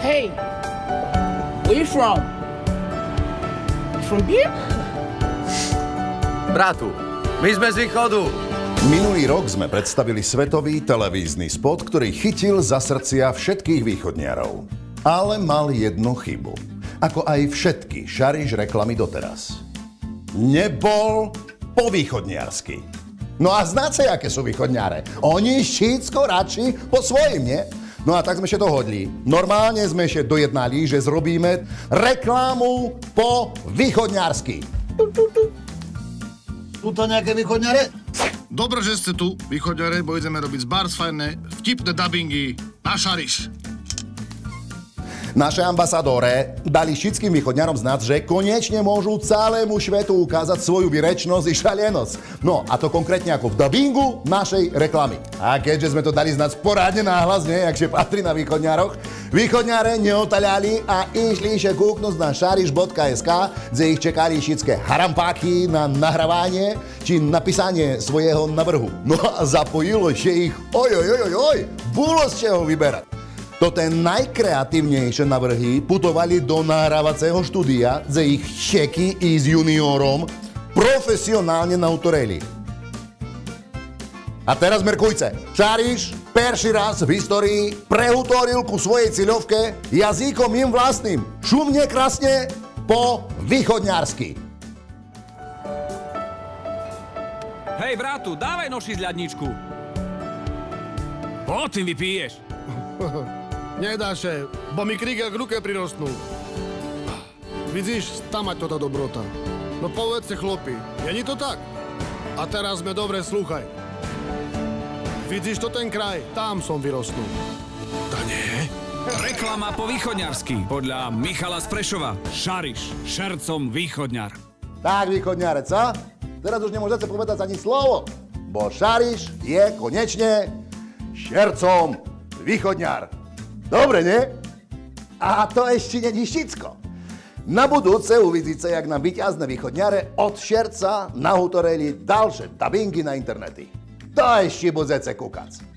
Hey, where you from? From here? Bratu, my sme z východu. Minulý rok sme predstavili svetový televízny spot, ktorý chytil za srdcia všetkých východniarov. Ale mal jednu chybu. Ako aj všetky Šariš reklamy doteraz. Nebol po východniarsky. No a znáte, aké sú východniare? Oni šítsko radši po svojim, nie? No a tak sme ešte dohodli. Normálne sme ešte dojednali, že zrobíme reklamu po východniarsky. Sú to nejaké východňare? Dobre, že ste tu, východňare, bo ideme robiť z Bars fajné vtipné dubbingy na Šariš. Naše ambasadore dali všetkým východňarom znať, že konečne môžu celému svetu ukázať svoju vyrečnosť i šalienosť. No a to konkrétne ako v dubbingu našej reklamy. A keďže sme to dali znať porádne náhlas, nie, jakže patrí na východňaroch, východňare neotaľali a išli še kúknúť na šariš.sk, kde ich čekali všetké harampáky na nahrávanie či napísanie svojho navrhu. No a zapojilo še ich bolo z čeho vyberať. To ten najkreatívnejšie navrhy putovali do nahrávacieho štúdia, kde ich šeky i s juniorom profesionálne nautoreli. A teraz merkujte. Šariš prvý raz v histórii prehutoril ku svojej cieľovke jazykom im vlastným. Šumne, krásne, po východňarsky. Hej, bratu, dávaj noši z ľadničku. Po tým vypiješ. Nedá še, bo mi kríka k ruke prirostnú. Vidíš, tam mať toto dobrota. No povedzte, chlopi, není to tak? A teraz sme dobre slúchaj. Vidíš to ten kraj? Tam som vyrostnul. Ta nie? Reklama po východňarsky. Podľa Michala z Prešova. Šariš, šercom východňar. Tak, východňare, co? Teraz už nemôžete povedať ani slovo, bo Šariš je konečne šercom východňar. Dobre, nie? A to ešte není všetko. Na budúce uvidíte, jak nám víťazné východňare od šerca nahutoreli ďalšie dubbingy na internety. To ešte budete kúkať.